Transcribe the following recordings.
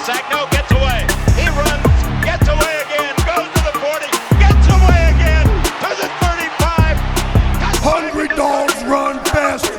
sack. No, gets away. He runs, gets away again, goes to the 40, gets away again to the 35. Hungry dogs run faster.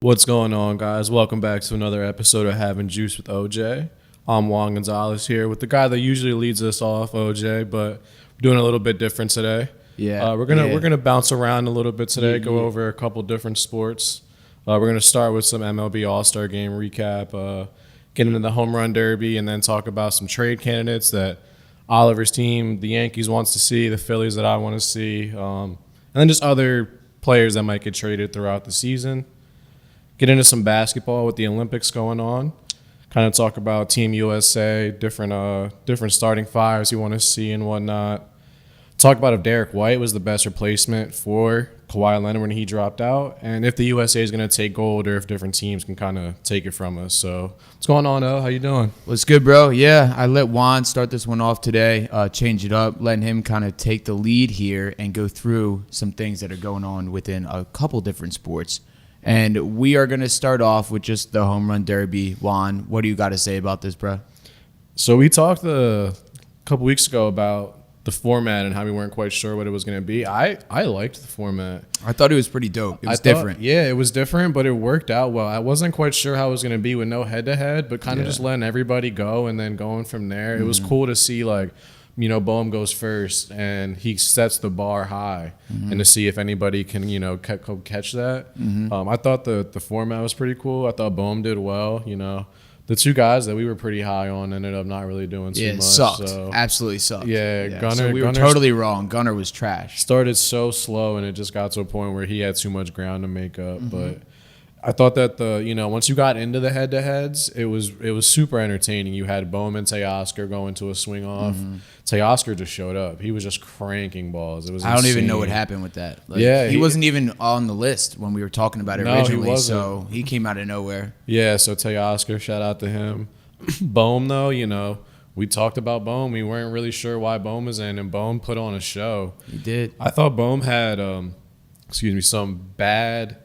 What's going on, guys? Welcome back to another episode of Having Juice with OJ. I'm Juan Gonzalez here with the guy that usually leads us off, OJ, but we're doing a little bit different today. We're gonna bounce around a little bit today, go over a couple different sports. We're gonna start with some MLB All-Star Game recap, get into the home run derby, and then talk about some trade candidates that Oliver's team, the Yankees, wants to see, the Phillies that I want to see, and then just other players that might get traded throughout the season. Get into some basketball with the Olympics going on. Kind of talk about Team USA, different starting fives you want to see and whatnot. Talk about if Derek White was the best replacement for Kawhi Leonard when he dropped out, and if the USA is going to take gold or if different teams can kind of take it from us. So what's going on, O? How you doing? What's good, bro? Yeah, I let Juan start this one off today, change it up, letting him kind of take the lead here and go through some things that are going on within a couple different sports. And we are going to start off with just the home run derby. Juan, what do you got to say about this, bro? So we talked a couple weeks ago about the format and how we weren't quite sure what it was going to be. I liked the format. I thought it was pretty dope. It was different. Yeah, it was different, but it worked out well. I wasn't quite sure how it was going to be with no head-to-head, but kind of just letting everybody go and then going from there. It was cool to see, like, Boehm goes first and he sets the bar high, and to see if anybody can, catch that. I thought the format was pretty cool. I thought Boehm did well. The two guys that we were pretty high on ended up not really doing too much. Sucked. So. Absolutely sucked. Yeah, Gunnar. So we were totally wrong. Gunnar was trash. Started so slow, and it just got to a point where he had too much ground to make up. But I thought that once you got into the head-to-heads, it was super entertaining. You had Bowman, Teoscar going to a swing off. Teoscar just showed up. He was just cranking balls. It was. I don't even know what happened with that. He wasn't even on the list when we were talking about it originally. He wasn't. So he came out of nowhere. Yeah. So Teoscar, shout out to him. Boehm, though, we talked about Boehm. We weren't really sure why Boehm was in, and Boehm put on a show. He did. I thought Boehm had, some bad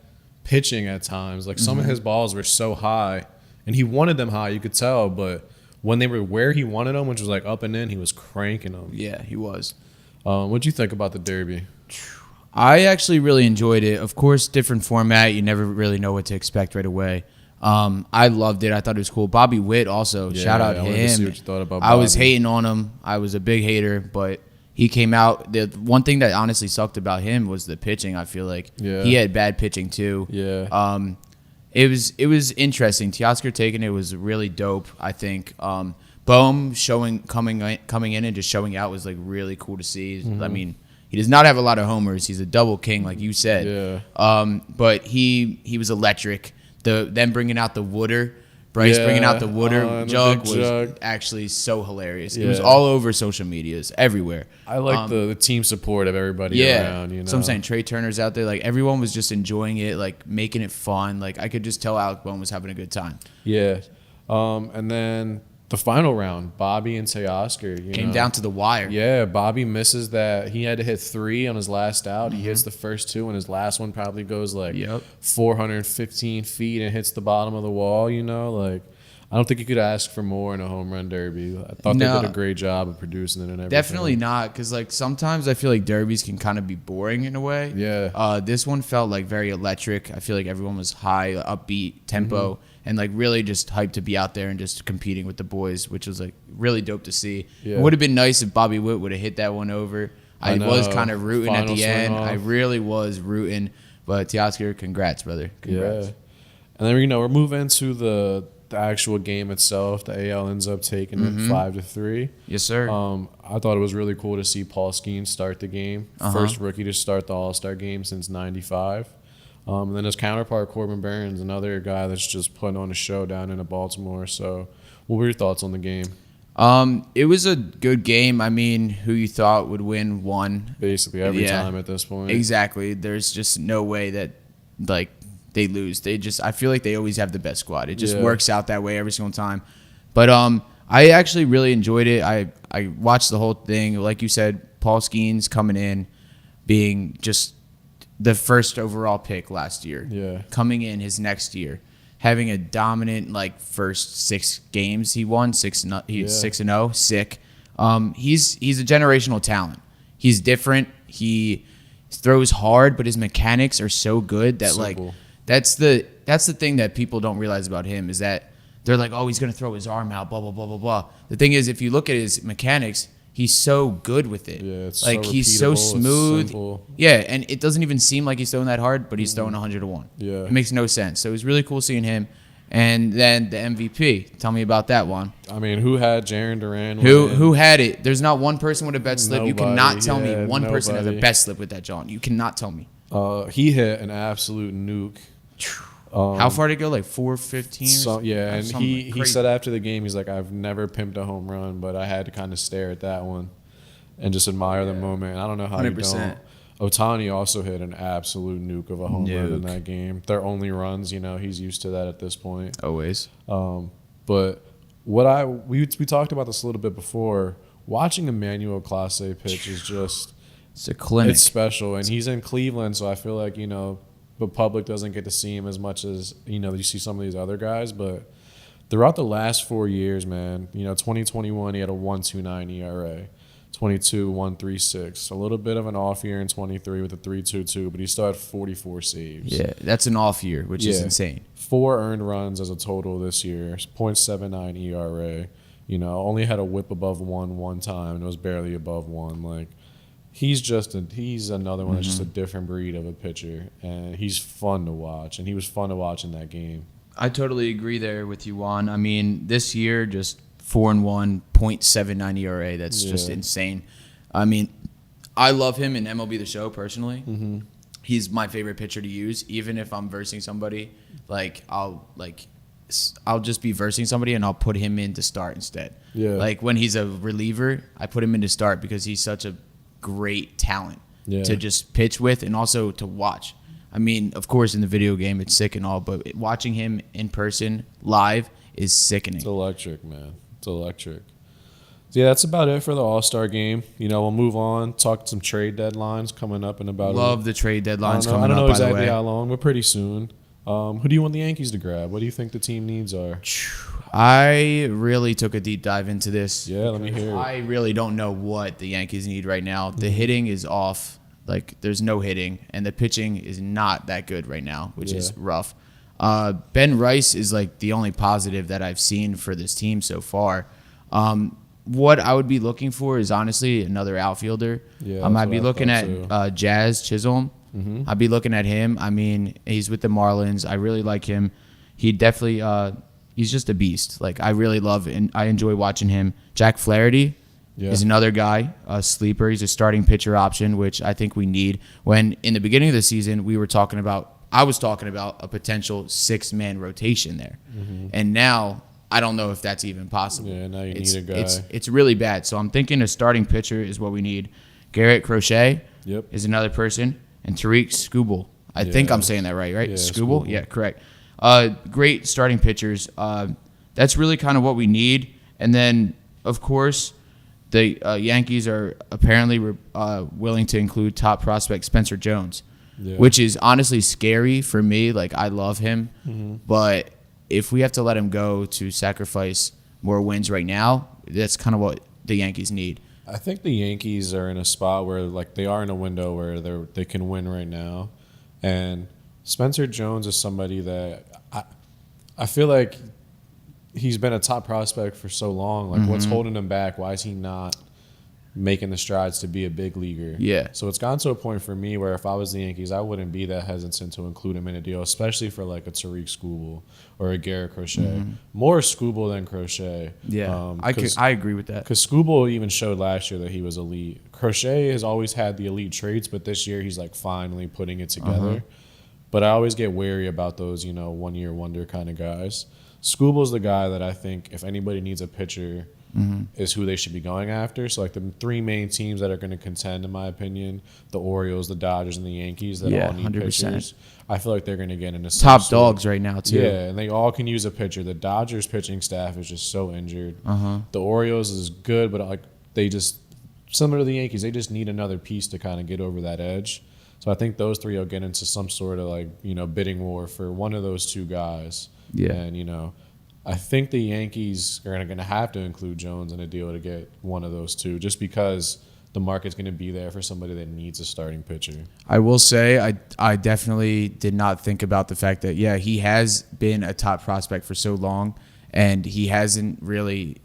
pitching at times. Like, some of his balls were so high, and he wanted them high, you could tell, but when they were where he wanted them, which was like up and in, he was cranking them. Yeah, he was. What'd you think about the Derby? I actually really enjoyed it. Of course, different format. You never really know what to expect right away. I loved it. I thought it was cool. Bobby Witt also. Shout out to him. To see what you thought about I was hating on him. I was a big hater, but he came out. The one thing that honestly sucked about him was the pitching. I feel like he had bad pitching too. Yeah. It was interesting. Teoscar taking it was really dope. I think Boehm coming in and just showing out was like really cool to see. I mean, he does not have a lot of homers. He's a double king, like you said. Yeah. But he was electric. Them bringing out the Wooder. Bryce bringing out the Wooder jug was actually so hilarious. It was all over social medias, everywhere. I like the team support of everybody around. So I'm saying Trey Turner's out there. Like, everyone was just enjoying it, like making it fun. Like, I could just tell Alec Boehm was having a good time. Yeah. And then the final round, Bobby and Teoscar. Came down to the wire. Yeah, Bobby misses that. He had to hit 3 on his last out. He hits the first 2, and his last one probably goes like 415 feet and hits the bottom of the wall, Like, I don't think you could ask for more in a home run derby. I thought they did a great job of producing it and everything. Definitely not, because like sometimes I feel like derbies can kind of be boring in a way. Yeah. This one felt like very electric. I feel like everyone was high, upbeat, tempo. And like really just hyped to be out there and just competing with the boys, which was like really dope to see. Yeah. It would have been nice if Bobby Witt would have hit that one over. I was kind of rooting at the end. I really was rooting. But Teoscar, congrats, brother. Congrats. Yeah. And then we're moving to the actual game itself. The AL ends up taking it 5-3. Yes, sir. I thought it was really cool to see Paul Skeens start the game. First rookie to start the All-Star game since '95. And then his counterpart, Corbin Burns, another guy that's just putting on a show down in Baltimore. So what were your thoughts on the game? It was a good game. I mean, who you thought would win won. Basically every time at this point. Exactly. There's just no way that like they lose. I feel like they always have the best squad. It just works out that way every single time. But I actually really enjoyed it. I watched the whole thing. Like you said, Paul Skeens coming in, being just the first overall pick last year. Yeah. Coming in his next year. having a dominant like first 6 games he won, 6-0, sick. He's a generational talent. He's different. He throws hard, but his mechanics are so good that Simple. like that's the thing that people don't realize about him is that they're like, oh, he's gonna throw his arm out, blah blah blah blah blah. The thing is, if you look at his mechanics, he's so good with it. Yeah, it's like so he's so repeatable, it's smooth. simple. Yeah, and it doesn't even seem like he's throwing that hard, but he's throwing 100-1. Yeah. It makes no sense. So it was really cool seeing him. And then the MVP. Tell me about that one. I mean, who had Jaren Duran? Who had it? There's not one person with a bet slip. You Nobody, cannot tell me yeah, one person has a nobody. bet slip with that, John. You cannot tell me. He hit an absolute nuke. How far did it go? Like 415? So, yeah, and he crazy. said after the game, he's like, I've never pimped a home run, but I had to kind of stare at that one and just admire the moment. I don't know how you 100%. don't. Otani also hit an absolute nuke of a home run in that game. Their only runs, he's used to that at this point. Always. But we talked about this a little bit before. Watching Emmanuel Clase pitch is just It's a clinic. it's special, and he's in Cleveland, so I feel like the public doesn't get to see him as much as you see some of these other guys. But throughout the last 4 years, man, 2021 he had a 1.29 ERA. 22, 1.36. A little bit of an off year in 23 with a 3.22, but he still had 44 saves. Yeah, that's an off year, which is insane. 4 earned runs as a total this year. 0.79 ERA. Only had a whip above 1 time, and it was barely above 1. Like, he's another one that's just a different breed of a pitcher, and he's fun to watch, and he was fun to watch in that game. I totally agree there with you, Juan. I mean, this year, just 4-1, 0.79 ERA. That's just insane. I mean, I love him in MLB The Show personally. Mm-hmm. He's my favorite pitcher to use. Even if I'm versing somebody, I'll just be versing somebody and I'll put him in to start instead. Yeah. Like when he's a reliever, I put him in to start because he's such a great talent to just pitch with and also to watch. I mean, of course, in the video game, it's sick and all, but watching him in person live is sickening. It's electric, man. It's electric. So yeah, that's about it for the All-Star game. We'll move on, talk some trade deadlines coming up in about Love the trade deadlines coming I don't know up, exactly by the way. how long, but pretty soon. Who do you want the Yankees to grab? What do you think the team needs are? I really took a deep dive into this. Yeah, let me hear it. I really don't know what the Yankees need right now. The hitting is off. Like, there's no hitting, and the pitching is not that good right now, which is rough. Ben Rice is like the only positive that I've seen for this team so far. What I would be looking for is honestly another outfielder. Yeah, I'd be looking at Jazz Chisholm. Mm-hmm. I'd be looking at him. I mean, he's with the Marlins. I really like him. He definitely he's just a beast. Like, I really love and I enjoy watching him. Jack Flaherty is another guy, a sleeper. He's a starting pitcher option, which I think we need. When in the beginning of the season, I was talking about a potential 6-man rotation there. Mm-hmm. And now I don't know if that's even possible. Yeah, now you need a guy. It's really bad. So I'm thinking a starting pitcher is what we need. Garrett Crochet is another person. And Tariq Skubal. I think I'm saying that right? Yeah, Skubal? Yeah, correct. Great starting pitchers. That's really kind of what we need. And then, of course, the Yankees are apparently willing to include top prospect Spencer Jones, which is honestly scary for me. Like, I love him. But if we have to let him go to sacrifice more wins right now, that's kind of what the Yankees need. I think the Yankees are in a spot where they are in a window where they can win right now, and Spencer Jones is somebody that I feel like he's been a top prospect for so long. Like, what's holding him back? Why is he not making the strides to be a big leaguer? Yeah. So it's gotten to a point for me where if I was the Yankees, I wouldn't be that hesitant to include him in a deal, especially for like a Tariq Skubal or a Garrett Crochet. More Skubal than Crochet. Yeah, I agree with that. Because Skubal even showed last year that he was elite. Crochet has always had the elite traits, but this year he's like finally putting it together. But I always get wary about those, 1-year wonder kind of guys. Skubal's the guy that I think if anybody needs a pitcher is who they should be going after. So like the 3 main teams that are going to contend, in my opinion, the Orioles, the Dodgers, and the Yankees that all need 100%. pitchers. I feel like they're going to get into Top dogs right now too. Yeah, and they all can use a pitcher. The Dodgers pitching staff is just so injured. The Orioles is good, but like they just similar to the Yankees, they just need another piece to kind of get over that edge. So I think those 3 will get into some sort of bidding war for one of those 2 guys. Yeah. And, I think the Yankees are going to have to include Jones in a deal to get one of those two, just because the market's going to be there for somebody that needs a starting pitcher. I will say I definitely did not think about the fact that, he has been a top prospect for so long, and he hasn't really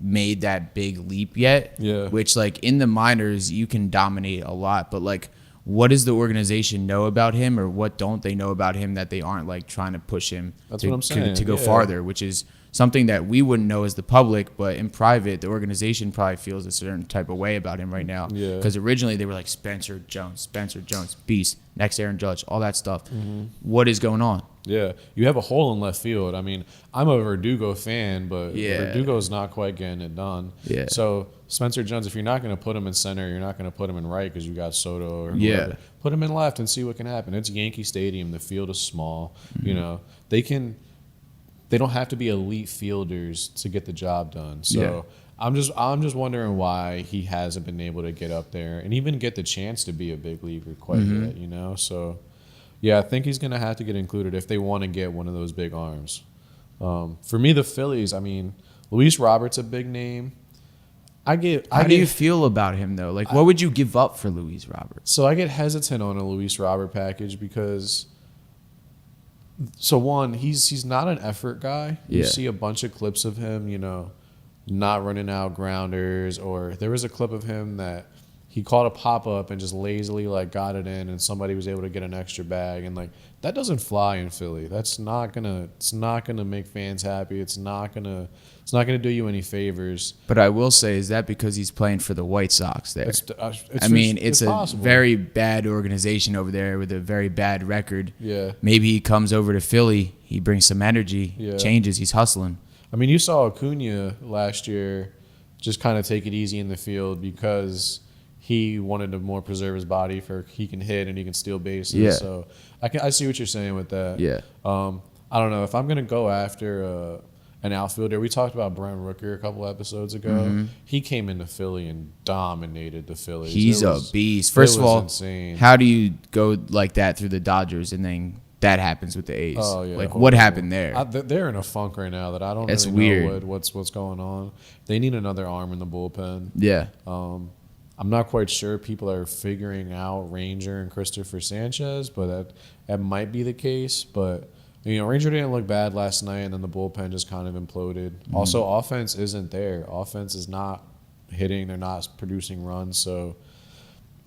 made that big leap yet. Yeah. Which, like, in the minors, you can dominate a lot. But, like, what does the organization know about him, or what don't they know about him that they aren't, like, trying to push him to go farther, which is something that we wouldn't know as the public, but in private, the organization probably feels a certain type of way about him right now. Yeah. Because originally they were like Spencer Jones, beast, next Aaron Judge, all that stuff. Mm-hmm. What is going on? Yeah, you have a hole in left field. I mean, I'm a Verdugo fan, but Verdugo's not quite getting it done. Yeah. So Spencer Jones, if you're not going to put him in center, you're not going to put him in right because you got Soto or whoever. Yeah. Put him in left and see what can happen. It's Yankee Stadium. The field is small. Mm-hmm. They don't have to be elite fielders to get the job done. So I'm just wondering why he hasn't been able to get up there and even get the chance to be a big leaguer quite yet. So. Yeah, I think he's going to have to get included if they want to get one of those big arms. For me, the Phillies, I mean, Luis Robert's a big name. How do you feel about him, though? Like, what would you give up for Luis Roberts? So I get hesitant on a Luis Robert package because, so one, he's not an effort guy. You see a bunch of clips of him, not running out grounders, or there was a clip of him that he caught a pop-up and just lazily got it in, and somebody was able to get an extra bag, and that doesn't fly in Philly. It's not gonna make fans happy. It's not gonna do you any favors. But I will say, is that because he's playing for the White Sox there? It's a possible. Very bad organization over there with a very bad record. Yeah. Maybe he comes over to Philly, he brings some energy, changes, he's hustling. I mean, you saw Acuna last year just kind of take it easy in the field because he wanted to more preserve his body for he can hit and he can steal bases. Yeah. So I see what you're saying with that. Yeah. I don't know if I'm gonna go after an outfielder. We talked about Brent Rooker a couple episodes ago. Mm-hmm. He came into Philly and dominated the Phillies. He's a beast. First of all, insane. How do you go like that through the Dodgers and then that happens with the A's? Oh, yeah, what happened there? They're in a funk right now that I don't It's really know weird. what's going on. They need another arm in the bullpen. Yeah. I'm not quite sure people are figuring out Ranger and Christopher Sanchez, but that might be the case. But, Ranger didn't look bad last night, and then the bullpen just kind of imploded. Mm-hmm. Also, offense isn't there. Offense is not hitting. They're not producing runs. So,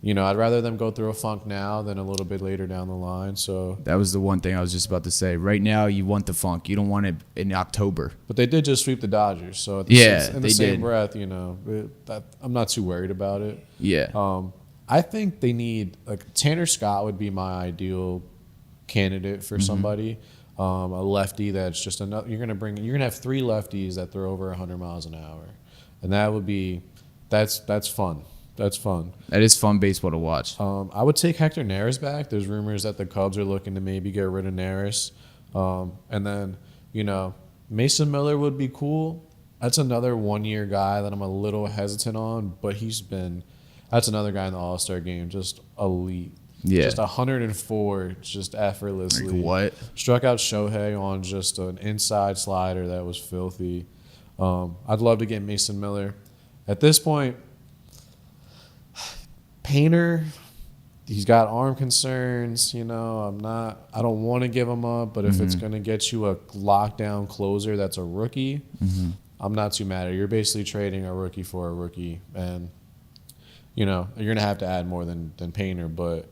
I'd rather them go through a funk now than a little bit later down the line. So that was the one thing I was just about to say. Right now, you want the funk. You don't want it in October. But they did just sweep the Dodgers. So in the same breath, I'm not too worried about it. Yeah. I think they need Tanner Scott would be my ideal candidate for somebody. A lefty that's just another. You're gonna have three lefties that throw over 100 miles an hour, and that's fun. That's fun. That is fun baseball to watch. I would take Hector Neris back. There's rumors that the Cubs are looking to maybe get rid of Neris. And then, Mason Miller would be cool. That's another one-year guy that I'm a little hesitant on, but that's another guy in the All-Star game, just elite. Yeah. Just 104, just effortlessly. Like what? Struck out Shohei on just an inside slider that was filthy. I'd love to get Mason Miller. At this point, Painter, he's got arm concerns. I don't want to give him up, but if it's going to get you a lockdown closer that's a rookie, I'm not too mad at it. You're basically trading a rookie for a rookie, and you're going to have to add more than Painter, but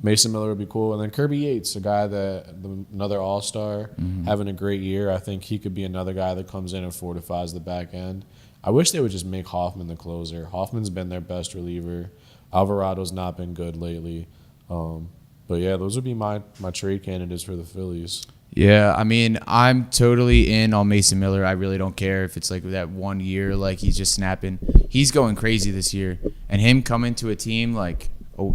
Mason Miller would be cool. And then Kirby Yates, another all-star, having a great year. I think he could be another guy that comes in and fortifies the back end. I wish they would just make Hoffman the closer. Hoffman's been their best reliever. Alvarado's not been good lately. But, yeah, those would be my trade candidates for the Phillies. Yeah, I mean, I'm totally in on Mason Miller. I really don't care if it's that 1 year, he's just snapping. He's going crazy this year. And him coming to a team,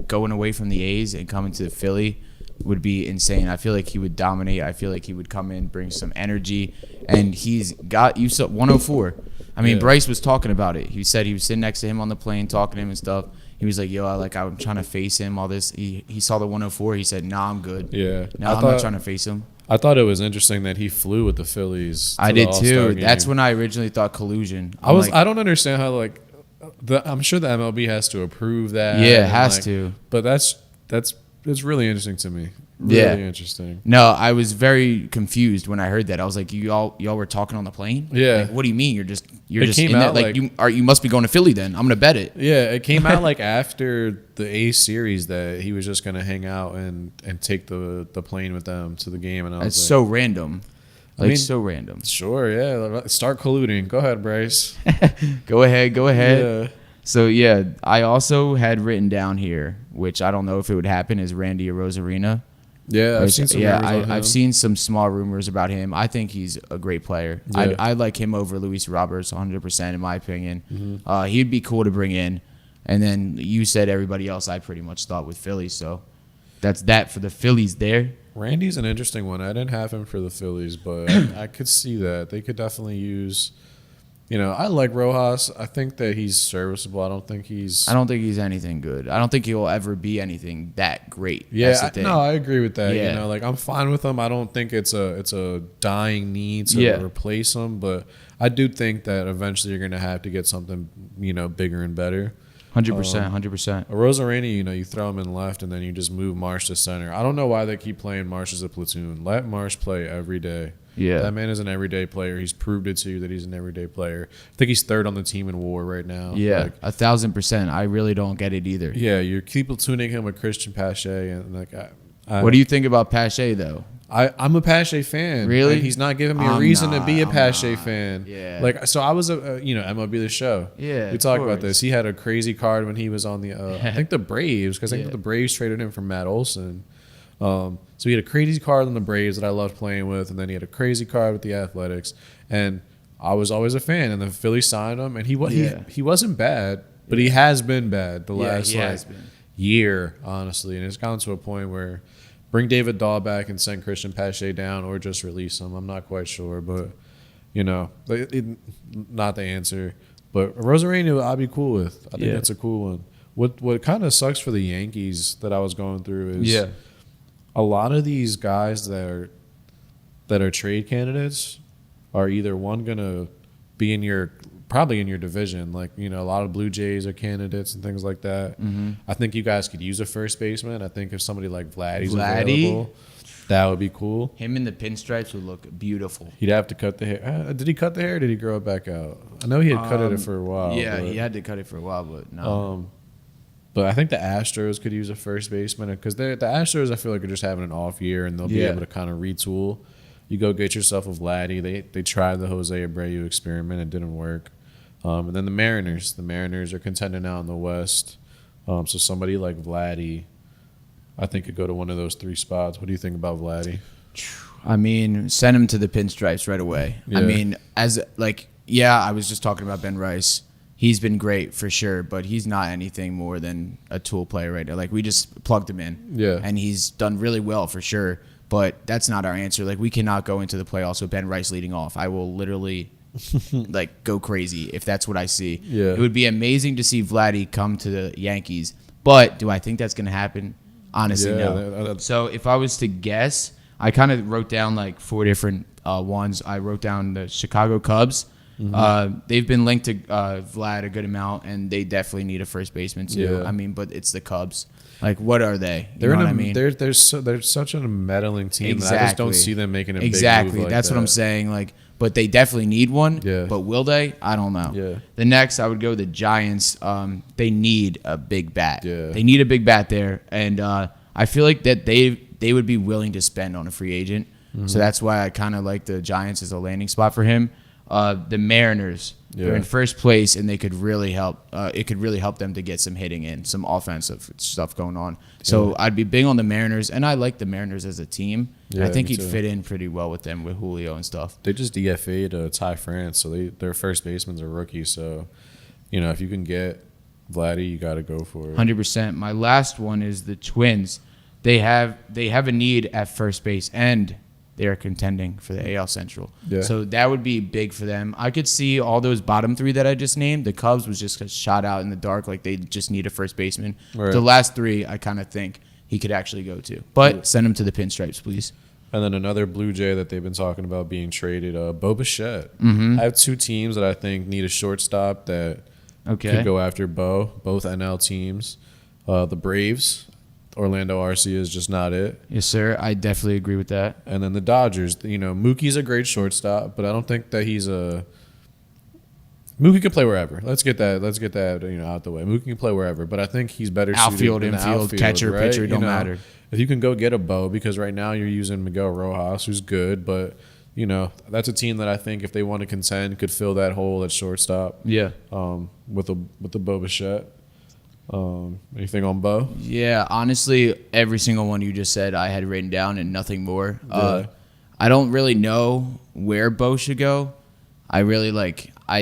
going away from the A's and coming to Philly would be insane. I feel like he would dominate. I feel like he would come in, bring some energy. And he's got, you saw 104. I mean, Bryce was talking about it. He said he was sitting next to him on the plane talking to him and stuff. He was like, I'm trying to face him, all this. He saw the 104. He said, nah, I'm good. Yeah. No, I'm not trying to face him. I thought it was interesting that he flew with the Phillies. I the did All-Star too. game. That's when I originally thought collusion. I don't understand how I'm sure the MLB has to approve that. Yeah, it and, has to. But it's really interesting to me. Really interesting. No, I was very confused when I heard that. I was like, y'all were talking on the plane? Yeah. Like, what do you mean? You're just came in out that, you must be going to Philly then. I'm gonna bet it. Yeah, it came out after the A's series that he was just gonna hang out and take the plane with them to the game, and I was That's so random. So random. Sure, yeah. Start colluding. Go ahead, Bryce. Go ahead. Yeah. So yeah, I also had written down here, which I don't know if it would happen, is Randy Arozarena. Yeah, I've seen some rumors on him. I've seen some small rumors about him. I think he's a great player. Yeah. I like him over Luis Roberts 100% in my opinion. He'd be cool to bring in. And then you said everybody else I pretty much thought with Phillies. So that's that for the Phillies there. Randy's an interesting one. I didn't have him for the Phillies, but I could see that. They could definitely use, I like Rojas. I think that he's serviceable. I don't think he's anything good. I don't think he'll ever be anything that great. Yeah, That's the thing. I agree with that. Yeah. I'm fine with him. I don't think it's a dying need to replace him, but I do think that eventually you're going to have to get something, bigger and better. 100%. Arozarena, you throw him in left and then you just move Marsh to center. I don't know why they keep playing Marsh as a platoon. Let Marsh play every day. Yeah. That man is an everyday player. He's proved it to you that he's an everyday player. I think he's third on the team in WAR right now. Yeah, 1,000%. I really don't get it either. Yeah, you keep platooning him with Christian Pache, and what do you think about Pache though? I'm a Pache fan. Really? And he's not giving me a reason to be a Pache fan. Yeah. So I was MLB The Show. Yeah, We talked about this. He had a crazy card when he was on the I think the Braves, because I think the Braves traded him for Matt Olson. So he had a crazy card on the Braves that I loved playing with, and then he had a crazy card with the Athletics, and I was always a fan. And the Phillies signed him, and he wasn't bad, but he has been bad the last year, honestly, and it's gotten to a point where bring David Dahl back and send Christian Pache down, or just release him. I'm not quite sure, but not the answer. But Rosarino, I'd be cool with. I think that's a cool one. What kind of sucks for the Yankees that I was going through is a lot of these guys that are trade candidates are either one gonna be probably in your division, a lot of Blue Jays are candidates and things like that. I think you guys could use a first baseman. I think if somebody like Vladdy's available, that would be cool. Him in the pinstripes would look beautiful. He'd have to cut the hair. Did he cut the hair or did he grow it back out? I know he had cut it for a while. Yeah, he had to cut it for a while, but no. But I think the Astros could use a first baseman because the Astros, I feel like, are just having an off year and they'll be able to kind of retool. You go get yourself a Vladdy. They tried the Jose Abreu experiment. It didn't work. And then the Mariners. The Mariners are contending now in the West. So somebody like Vladdy, I think, could go to one of those three spots. What do you think about Vladdy? I mean, send him to the pinstripes right away. Yeah. I mean, I was just talking about Ben Rice. He's been great for sure, but he's not anything more than a tool player right now. We just plugged him in. Yeah. And he's done really well for sure, but that's not our answer. We cannot go into the playoffs with Ben Rice leading off. I will literally go crazy if that's what I see. Yeah. It would be amazing to see Vladdy come to the Yankees, but do I think that's going to happen? Honestly, no. So if I was to guess, I kind of wrote down 4 different ones. I wrote down the Chicago Cubs. They've been linked to Vlad a good amount, and they definitely need a first baseman too. Yeah. I mean, but it's the Cubs. What are they? They're such a meddling team. That I just don't see them making a big move like That's that. what I'm saying. But they definitely need one. Yeah. But will they? I don't know. Yeah. The next, I would go the Giants. They need a big bat. Yeah. They need a big bat there, and I feel like that they would be willing to spend on a free agent. So that's why I kind of like the Giants as a landing spot for him. The Mariners, they're in first place, and they could really help. It could really help them to get some hitting in, some offensive stuff going on. So I'd be big on the Mariners, and I like the Mariners as a team. Yeah, I think me he'd too. fit in pretty well with them, with Julio and stuff. They just DFA'd Ty France, so their first baseman's a rookie. So, if you can get Vladdy, you got to go for it. 100%. My last one is the Twins. They have a need at first base, and they are contending for the AL Central. Yeah. So that would be big for them. I could see all those bottom 3 that I just named. The Cubs was just shot out in the dark, they just need a first baseman. Right. The last 3, I kind of think he could actually go to. But send him to the pinstripes, please. And then another Blue Jay that they've been talking about being traded, Bo Bichette. I have two teams that I think need a shortstop that could go after Bo, both NL teams. The Braves, Orlando Arcia is just not it. Yes, sir. I definitely agree with that. And then the Dodgers, Mookie's a great shortstop, but I don't think that he's a Mookie can play wherever. Let's get that out the way. Mookie can play wherever, but I think he's better Outfield, suited in the infield, outfield, catcher, right? pitcher, don't matter. If you can go get a Bo, because right now you're using Miguel Rojas, who's good, but that's a team that I think if they want to contend could fill that hole at shortstop. Yeah. With the Bo Bichette. Anything on Bo? Yeah, honestly, every single one you just said I had written down and nothing more. Yeah. I don't really know where Bo should go. I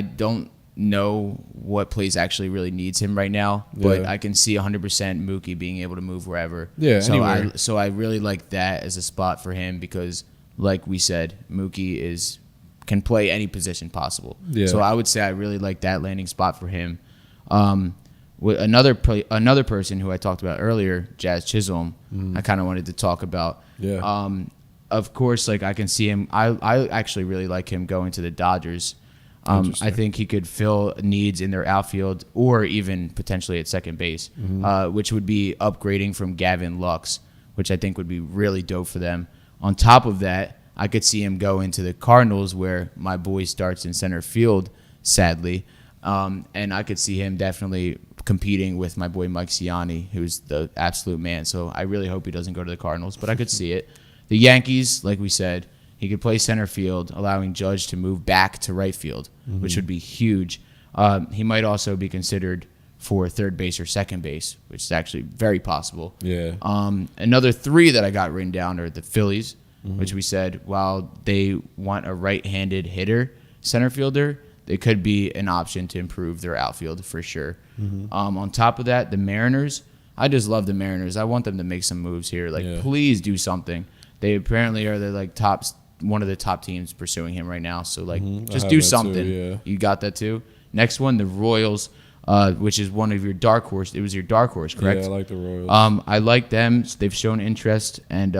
don't know what place actually really needs him right now, but I can see 100% Mookie being able to move wherever. Yeah, anywhere. So I really like that as a spot for him because, like we said, Mookie can play any position possible. Yeah. So I would say I really like that landing spot for him. With another person who I talked about earlier, Jazz Chisholm, I kind of wanted to talk about. Yeah. Of course, I can see him. I actually really like him going to the Dodgers. I think he could fill needs in their outfield or even potentially at second base, which would be upgrading from Gavin Lux, which I think would be really dope for them. On top of that, I could see him go into the Cardinals where my boy starts in center field, sadly. And I could see him definitely competing with my boy Mike Ciani, who's the absolute man. So I really hope he doesn't go to the Cardinals, but I could see it. The Yankees, like we said, he could play center field, allowing Judge to move back to right field, which would be huge. He might also be considered for third base or second base, which is actually very possible. Yeah. Another three that I got written down are the Phillies, which we said while they want a right-handed hitter center fielder, they could be an option to improve their outfield for sure. On top of that, the Mariners, I just love the Mariners. I want them to make some moves here. Please do something. They apparently are one of the top teams pursuing him right now. So just do something. Too, yeah. You got that too. Next one, the Royals, which is one of your dark horse. It was your dark horse, correct? Yeah, I like the Royals. I like them. They've shown interest, and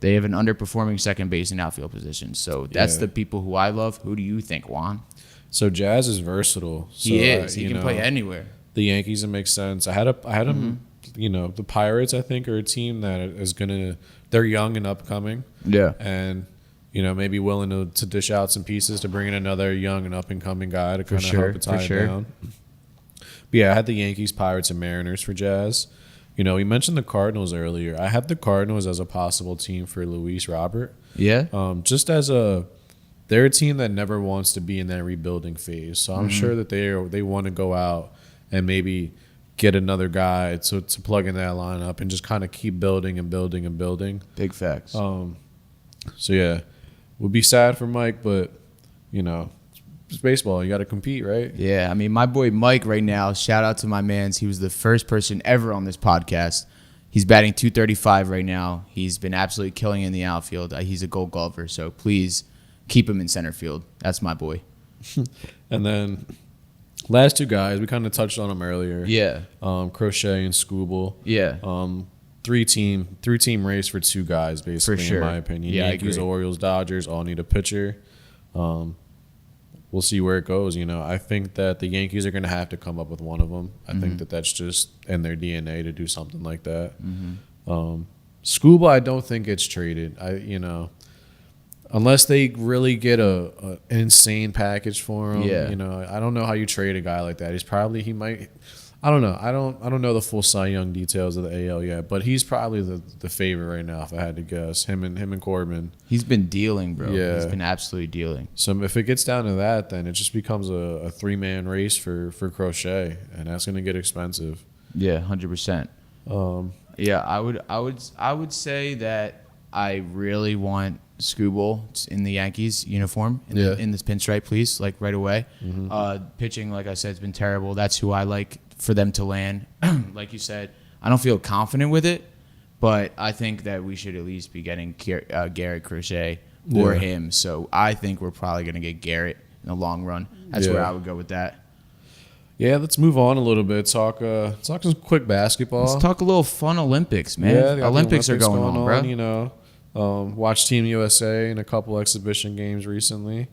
they have an underperforming second base and outfield position. So that's the people who I love. Who do you think, Juan? So Jazz is versatile. So, He is. He can play anywhere. The Yankees, it makes sense. I had him. The Pirates, I think, are a team that is gonna. They're young and upcoming. Yeah. And maybe willing to dish out some pieces to bring in another young and up and coming guy to kind of help it tie it down. But yeah, I had the Yankees, Pirates, and Mariners for Jazz. We mentioned the Cardinals earlier. I have the Cardinals as a possible team for Luis Robert. Yeah. Just as they're a team that never wants to be in that rebuilding phase. So I'm sure that they want to go out and maybe get another guy to plug in that lineup and just kind of keep building and building and building. Big facts. So yeah, would be sad for Mike, but it's baseball. You got to compete, right? Yeah, I mean, my boy Mike right now, shout out to my mans. He was the first person ever on this podcast. He's batting .235 right now. He's been absolutely killing in the outfield. He's a Gold Glover, so please keep him in center field. That's my boy. And then last two guys, we kind of touched on them earlier. Yeah. Crochet and Scooble. Yeah. Three-team race for two guys, basically, For sure. in my opinion. Yeah, I Yankees, agree. Orioles, Dodgers all need a pitcher. We'll see where it goes. I think that the Yankees are going to have to come up with one of them. I think that that's just in their DNA to do something like that. Scooble, I don't think it's traded. Unless they really get an insane package for him. Yeah. I don't know how you trade a guy like that. He might. I don't know. I don't know the full Cy Young details of the AL yet, but he's probably the favorite right now if I had to guess. Him and Corbin. He's been dealing, bro. Yeah. He's been absolutely dealing. So if it gets down to that, then it just becomes a three-man race for Crochet, and that's going to get expensive. Yeah, 100%. Yeah, I would say that I really want Scooble in the Yankees uniform in this pinstripe, please, right away. Pitching, like I said, has been terrible. That's who I like for them to land. Like you said, I don't feel confident with it, but I think that we should at least be getting Garrett Crochet or him. So I think we're probably going to get Garrett in the long run. That's where I would go with that. Yeah, let's move on a little bit. Talk some quick basketball. Let's talk a little fun Olympics, man. Yeah, Olympics are going on, bro. Watched Team USA in a couple exhibition games recently.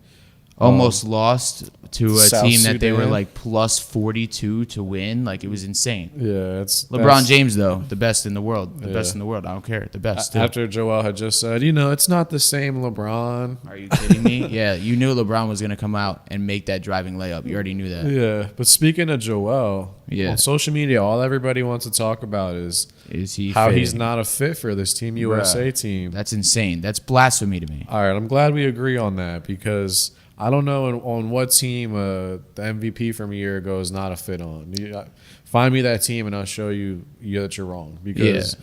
Almost lost to a South team that they were Sudan. like plus 42 to win. Like, it was insane. Yeah, LeBron James, though, the best in the world. The best in the world. I don't care. The best. Too. After Joel had just said, it's not the same LeBron. Are you kidding me? Yeah, you knew LeBron was going to come out and make that driving layup. You already knew that. Yeah, but speaking of Joel, on social media, all everybody wants to talk about is he how fit? he's not a fit for this Team USA team. That's insane. That's blasphemy to me. All right, I'm glad we agree on that because I don't know on what team the MVP from a year ago is not a fit on. Find me that team and I'll show you that you're wrong because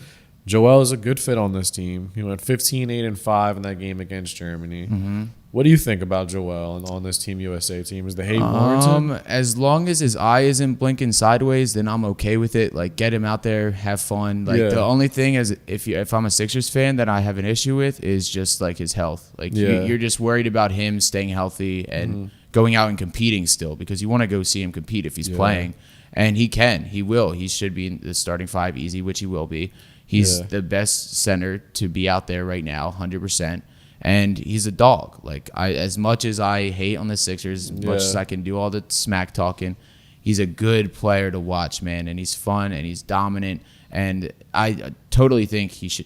Joel is a good fit on this team. He went 15-8-5 in that game against Germany. Mm-hmm. What do you think about Joel on this Team USA team? Is the hate warranted? As long as his eye isn't blinking sideways, then I'm okay with it. Like, get him out there, have fun. Like, the only thing is, if I'm a Sixers fan that I have an issue with is just like his health. Like, you're just worried about him staying healthy and going out and competing still because you want to go see him compete if he's playing, and he will. He should be in the starting five easy, which he will be. He's the best center to be out there right now, 100%. And he's a dog. Like, as much as I hate on the Sixers, as much as I can do all the smack talking, he's a good player to watch, man. And he's fun and he's dominant. And I totally think he's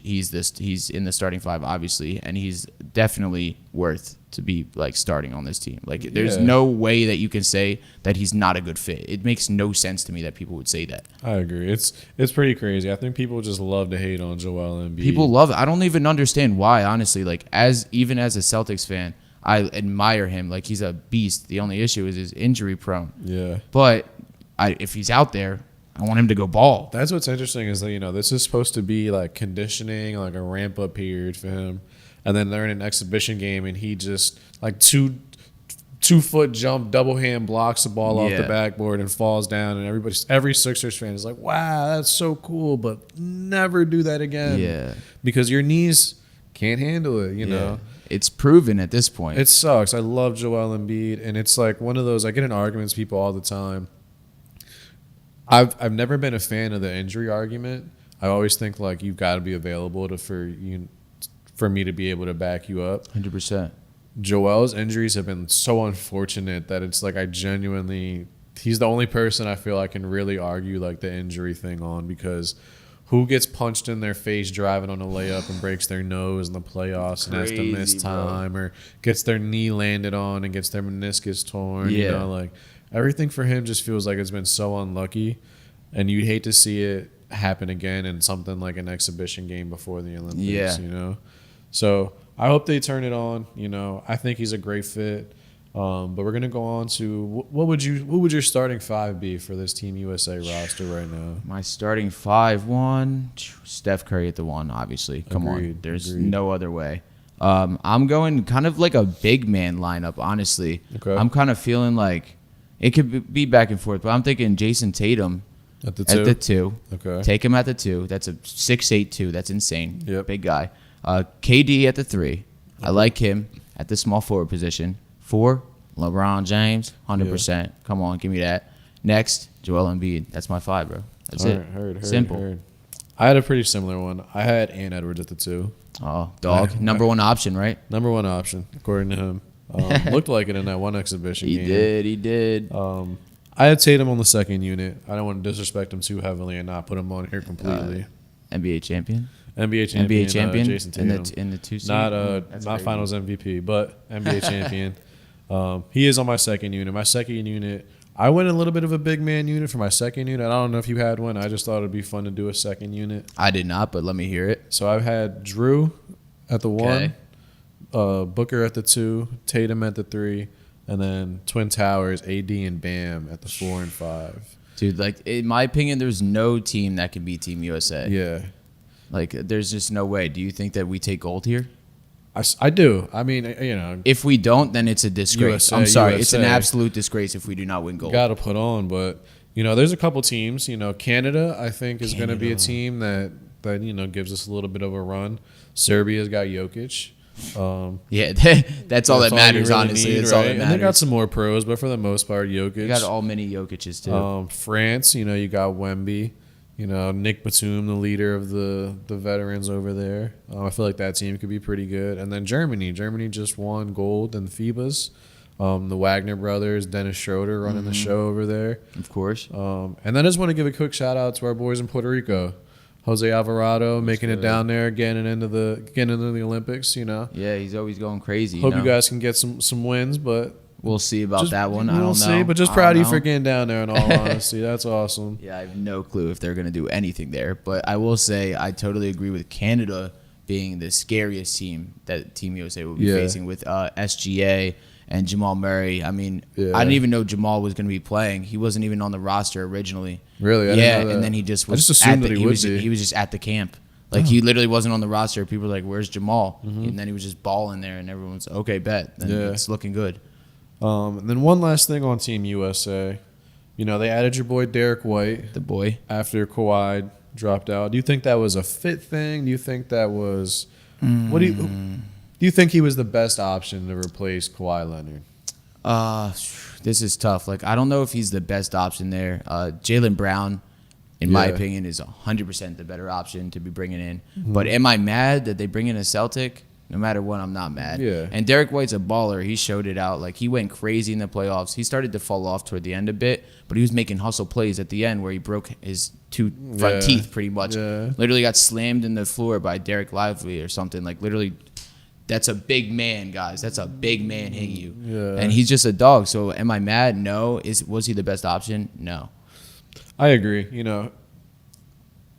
in the starting five, obviously, and he's definitely worth to be like starting on this team. Like, there's no way that you can say that he's not a good fit. It makes no sense to me that people would say that. I agree. It's pretty crazy. I think people just love to hate on Joel Embiid. People love it. I don't even understand why, honestly. Like, even as a Celtics fan, I admire him. Like, he's a beast. The only issue is he's injury prone. Yeah. But if he's out there, I want him to go ball. That's what's interesting is that, this is supposed to be like conditioning, like a ramp up period for him. And then they're in an exhibition game and he just like 2-foot jump, double hand blocks the ball off the backboard and falls down. And every Sixers fan is like, wow, that's so cool, but never do that again. Yeah. Because your knees can't handle it, you know. It's proven at this point. It sucks. I love Joel Embiid. And it's like one of those, I get in arguments with people all the time. I've never been a fan of the injury argument. I always think like you've got to be available for me to be able to back you up. 100%. Joel's injuries have been so unfortunate that it's like he's the only person I feel I can really argue like the injury thing on because who gets punched in their face driving on a layup and breaks their nose in the playoffs and has to miss time or gets their knee landed on and gets their meniscus torn. Yeah. Like everything for him just feels like it's been so unlucky and you'd hate to see it happen again in something like an exhibition game before the Olympics, So I hope they turn it on. I think he's a great fit. But we're gonna go on to what would your starting five be for this Team USA roster right now? My starting 5-1, Steph Curry at the 1, obviously. Come on, there's no other way. I'm going kind of like a big man lineup, honestly. Okay. I'm kind of feeling like it could be back and forth, but I'm thinking Jason Tatum at the 2. Okay. Take him at the 2. That's a 6'8" 2. That's insane. Yep. Big guy. KD at the 3. I like him at the small forward position. 4, LeBron James, 100%. Yeah. Come on, give me that. Next, Joel Embiid. That's my 5, bro. That's it. Heard, Simple. Heard. I had a pretty similar one. I had Ant Edwards at the 2. Oh, dog. Number 1 option, right? Number 1 option, according to him. Looked like it in that one exhibition game. He did. I had Tatum on the second unit. I don't want to disrespect him too heavily and not put him on here completely. NBA champion? NBA champion Jason Tatum. In the 2 seed? Not finals MVP, but NBA champion. He is on my second unit. My second unit, I went a little bit of a big man unit for my second unit. I don't know if you had one. I just thought it'd be fun to do a second unit. I did not, but let me hear it. So I've had Drew at the 1, Booker at the 2, Tatum at the 3, and then Twin Towers, AD and Bam at the 4 and 5. Dude, like, in my opinion, there's no team that can beat Team USA. Yeah. Like, there's just no way. Do you think that we take gold here? I do. I mean, if we don't, then it's a disgrace. USA, I'm sorry. USA. It's an absolute disgrace if we do not win gold. Got to put on, but, there's a couple teams. Canada, I think, is going to be a team that gives us a little bit of a run. Serbia's got Jokic. That's all that matters, really honestly. Need, it's right? all that matters. And they got some more pros, but for the most part, Jokic. You got all many Jokic's, too. France, you got Wemby. Nick Batum, the leader of the veterans over there. I feel like that team could be pretty good. And then Germany just won gold in FIBAs. The Wagner brothers, Dennis Schroeder running the show over there. Of course. And then I just want to give a quick shout out to our boys in Puerto Rico. Jose Alvarado making it down there, getting into the Olympics, Yeah, he's always going crazy. Hope you guys can get some wins, but we'll see about that one. I don't know. We'll see, but just proud of you for getting down there in all honesty. That's awesome. Yeah, I have no clue if they're going to do anything there. But I will say I totally agree with Canada being the scariest team that Team USA will be facing with SGA and Jamal Murray. I mean, I didn't even know Jamal was going to be playing. He wasn't even on the roster originally. Really? I didn't know that. And then he just was. I just assumed that he would be. He was just at the camp. Like, he literally wasn't on the roster. People were like, "Where's Jamal?" And then he was just balling there, and everyone's okay, bet. Then it's looking good. And then one last thing on Team USA. They added your boy Derek White. The boy. After Kawhi dropped out. Do you think that was a fit thing? Do you think that was what do you think he was the best option to replace Kawhi Leonard? This is tough. Like, I don't know if he's the best option there. Jaylen Brown, in my opinion, is 100% the better option to be bringing in. But am I mad that they bring in a Celtic? No matter what, I'm not mad. Yeah. And Derek White's a baller. He showed it out. Like, he went crazy in the playoffs. He started to fall off toward the end a bit, but he was making hustle plays at the end where he broke his two front teeth pretty much. Yeah. Literally got slammed in the floor by Derek Lively or something. Like, literally, that's a big man, guys. That's a big man hitting you. Yeah. And he's just a dog. So am I mad? No. Was he the best option? No. I agree.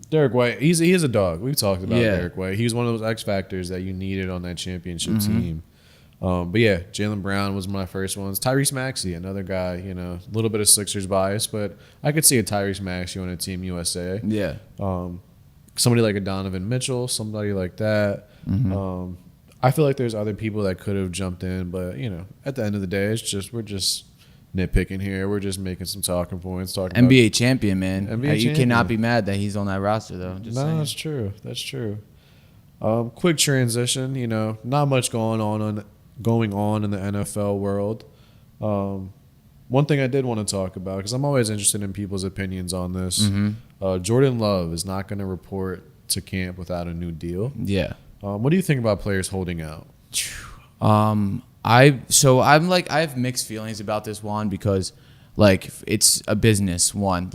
Derek White, he is a dog. We've talked about Derek White. He's one of those X factors that you needed on that championship team. But yeah, Jaylen Brown was my first ones. Tyrese Maxey, another guy, a little bit of Sixers bias, but I could see a Tyrese Maxey on a Team USA. Yeah. Somebody like a Donovan Mitchell, somebody like that. I feel like there's other people that could have jumped in, but at the end of the day, we're just nitpicking here. We're just making some talking points. NBA champion, man. NBA You champion. Cannot be mad that he's on that roster, though. Just saying. That's true. That's true. Quick transition. Not much going on in the NFL world. One thing I did want to talk about, because I'm always interested in people's opinions on this. Jordan Love is not going to report to camp without a new deal. Yeah. What do you think about players holding out? I have mixed feelings about this one because it's a business one,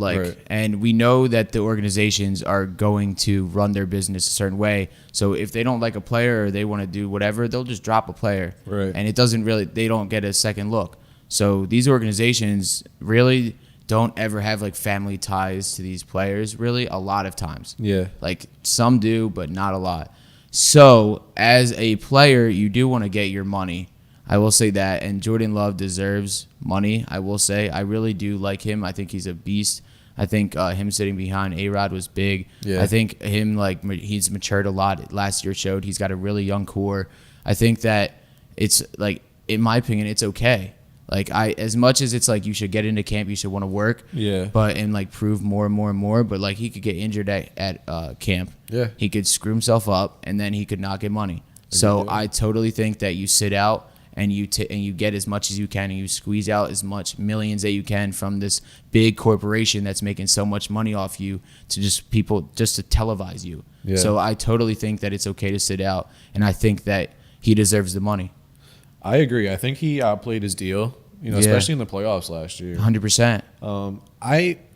and we know that the organizations are going to run their business a certain way. So if they don't like a player or they want to do whatever, they'll just drop a player. Right. And they don't get a second look. So these organizations really don't ever have family ties to these players, really, a lot of times. Yeah. Some do, but not a lot. So as a player, you do want to get your money. I will say that, and Jordan Love deserves money. I will say I really do like him. I think he's a beast. I think him sitting behind A-Rod was big. Yeah. I think he's matured a lot. Last year showed he's got a really young core. I think that it's in my opinion, it's okay. As much as it's you should get into camp, you should want to work. Yeah. But and prove more and more and more. But he could get injured at camp. Yeah. He could screw himself up, and then he could not get money. So I totally think that you sit out and you get as much as you can, and you squeeze out as much millions that you can from this big corporation that's making so much money off you to just people just to televise you. Yeah. So I totally think that it's okay to sit out, and I think that he deserves the money. I agree. I think he outplayed his deal, especially in the playoffs last year. 100%.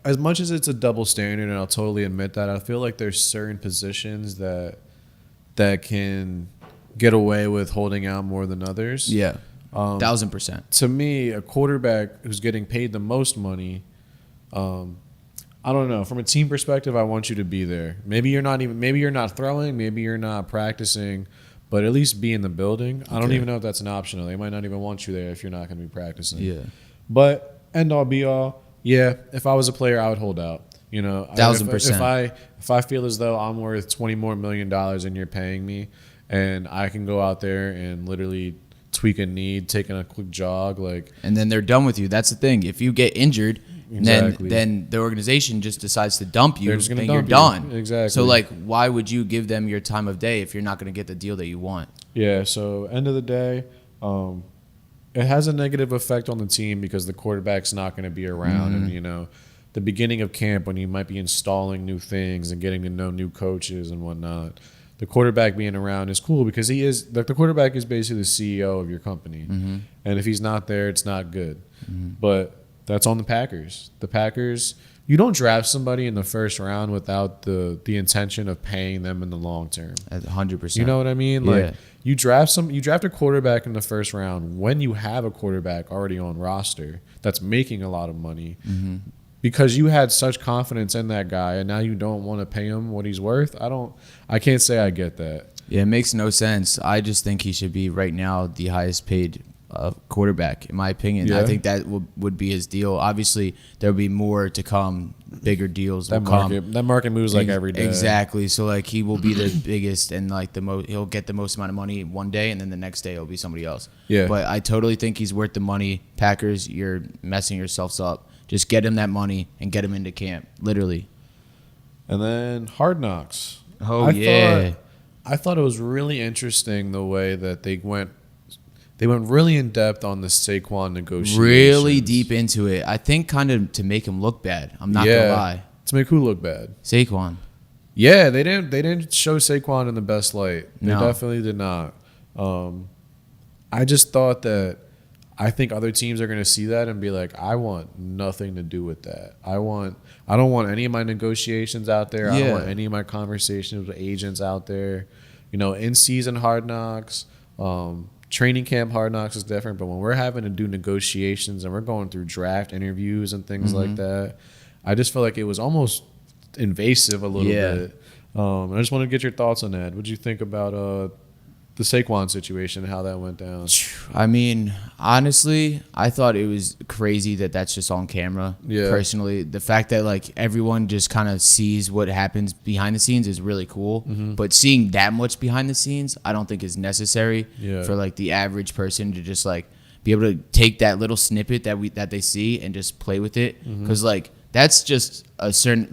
As much as it's a double standard, and I'll totally admit that, I feel like there's certain positions that can get away with holding out more than others. Yeah, 1,000%. To me, a quarterback who's getting paid the most money, I don't know. From a team perspective, I want you to be there. Maybe you're not throwing, maybe you're not practicing, but at least be in the building. I don't even know if that's an option. They might not even want you there if you're not going to be practicing. Yeah. But end all be all, yeah, if I was a player, I would hold out. 1,000%. If I feel as though I'm worth $20 million more and you're paying me, and I can go out there and literally tweak a knee, taking a quick jog, and then they're done with you. That's the thing. If you get injured, exactly. then the organization just decides to dump you. Then you're done. Exactly. So why would you give them your time of day if you're not going to get the deal that you want? Yeah. So end of the day, it has a negative effect on the team because the quarterback's not going to be around, and the beginning of camp when you might be installing new things and getting to know new coaches and whatnot. The quarterback being around is cool because he is like the quarterback is basically the CEO of your company, and if he's not there, it's not good. But that's on the Packers. The Packers, you don't draft somebody in the first round without the intention of paying them in the long term. 100%. You know what I mean? Yeah. Like you draft a quarterback in the first round when you have a quarterback already on roster that's making a lot of money. Because you had such confidence in that guy and now you don't want to pay him what he's worth. I can't say I get that. Yeah, it makes no sense. I just think he should be right now the highest paid quarterback, in my opinion. Yeah. I think that would be his deal. Obviously, there'll be more to come. Bigger deals will come. That market moves like every day. Exactly. So like he will be the biggest and like the most. He'll get the most amount of money one day, and then the next day it'll be somebody else. Yeah. But I totally think he's worth the money. Packers, you're messing yourselves up. Just get him that money and get him into camp. Literally. And then Hard Knocks. Oh, I thought it was really interesting the way that they went really in depth on the Saquon negotiations. Really deep into it. I think kind of to make him look bad. I'm not gonna lie. To make who look bad? Saquon. Yeah, they didn't show Saquon in the best light. They No. definitely did not. I just thought that I think other teams are going to see that and be like, I want nothing to do with that. I don't want any of my negotiations out there. I don't want any of my conversations with agents out there. You know, in season Hard Knocks, training camp Hard Knocks is different, but when we're having to do negotiations and we're going through draft interviews and things like that, I just feel like it was almost invasive a little bit. I just want to get your thoughts on that. What did you think about the Saquon situation and how that went down? I mean, honestly, I thought it was crazy that that's just on camera. Yeah. Personally, the fact that like everyone just kind of sees what happens behind the scenes is really cool. But seeing that much behind the scenes, I don't think is necessary for like the average person to just like be able to take that little snippet that they see and just play with it. Because like that's just a certain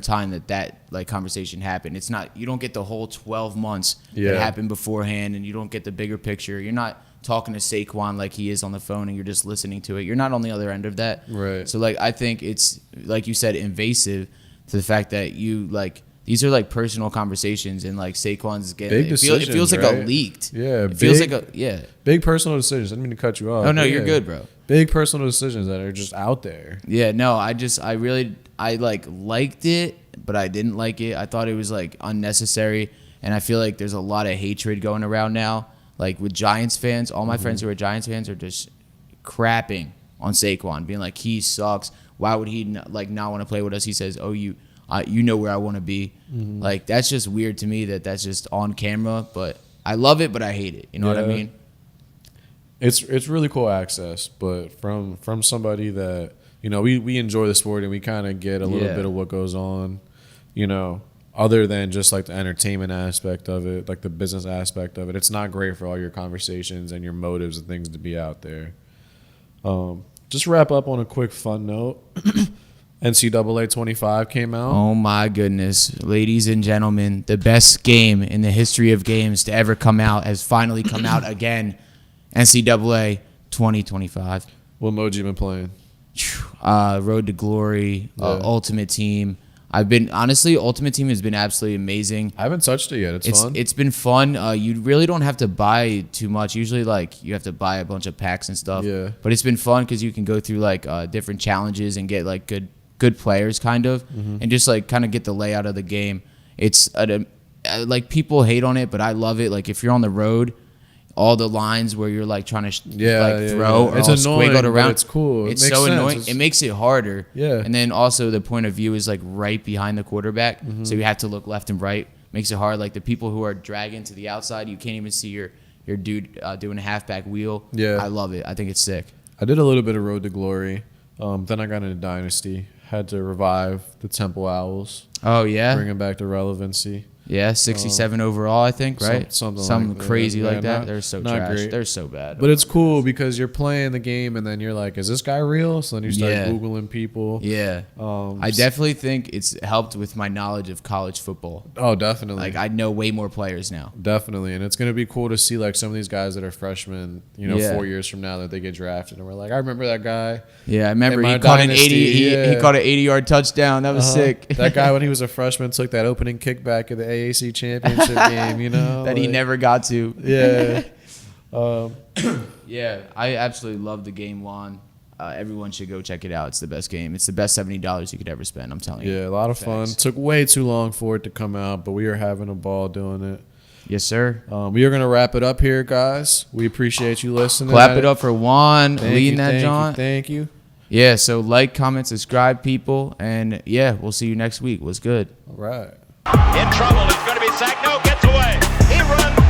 time that like conversation happened. It's not, you don't get the whole 12 months that happened beforehand, and you don't get the bigger picture. You're not talking to Saquon like he is on the phone and you're just listening to it. You're not on the other end of that. Right. So like I think it's, like you said, invasive to the fact that you like these are like personal conversations, and like Saquon's getting Big it feels like decisions, a leaked. Yeah, It feels like big personal decisions. I didn't mean to cut you off. Oh no, but you're good, bro. Big personal decisions that are just out there. Yeah, no, I liked it, but I didn't like it. I thought it was like unnecessary, and I feel like there's a lot of hatred going around now. Like with Giants fans, all my friends who are Giants fans are just crapping on Saquon, being like, he sucks. Why would he not want to play with us? He says, "Oh, you know where I want to be." Like that's just weird to me that's just on camera. But I love it, but I hate it. You know what I mean? It's really cool access, but from somebody that, you know, we enjoy the sport and we kind of get a little bit of what goes on, you know, other than just like the entertainment aspect of it, like the business aspect of it. It's not great for all your conversations and your motives and things to be out there. Just wrap up on a quick fun note. NCAA 25 came out. Oh my goodness, ladies and gentlemen, the best game in the history of games to ever come out has finally come out again. NCAA 2025. What mode you been playing? Road to Glory, Ultimate Team. Ultimate Team has been absolutely amazing. I haven't touched it yet. It's fun. It's been fun. You really don't have to buy too much. Usually, like, you have to buy a bunch of packs and stuff. Yeah. But it's been fun because you can go through, like, different challenges and get, like, good players, kind of, and just, like, kind of get the layout of the game. It's, like, people hate on it, but I love it. Like, if you're on the road, all the lines where you're like trying to throw are it's all annoying, squiggled around. but it's cool. It's so annoying. It makes it harder. Yeah. And then also the point of view is like right behind the quarterback, so you have to look left and right. Makes it hard. Like the people who are dragging to the outside, you can't even see your dude doing a halfback wheel. Yeah. I love it. I think it's sick. I did a little bit of Road to Glory. Then I got into Dynasty. Had to revive the Temple Owls. Oh yeah. Bring them back to relevancy. Yeah, 67 overall, I think, right? Something like crazy that. like Yeah, that. They're so not trash. great. They're so bad. But it's cool because you're playing the game and then you're like, is this guy real? So then you start Yeah. Googling people. Yeah. I definitely think it's helped with my knowledge of college football. Oh, definitely. Like, I know way more players now. Definitely. And it's going to be cool to see like some of these guys that are freshmen, Yeah. 4 years from now that they get drafted. And we're like, I remember that guy. Yeah, I remember In my he caught dynasty, he caught an 80-yard touchdown. That was sick. That guy, when he was a freshman, took that opening kickback at the AAC championship game, that he never got to. Yeah. Yeah, I absolutely love the game, Juan. Everyone should go check it out. It's the best game. It's the best $70 you could ever spend, I'm telling you. Yeah, a lot of fun. Thanks. Took way too long for it to come out, but we are having a ball doing it. Yes, sir. We are going to wrap it up here, guys. We appreciate you listening. Clap it up for Juan Thank leading you, that, thank John. you, thank you. Yeah, so like, comment, subscribe, people. And, yeah, we'll see you next week. What's good? All right. In trouble. He's going to be sacked. No, gets away. He runs.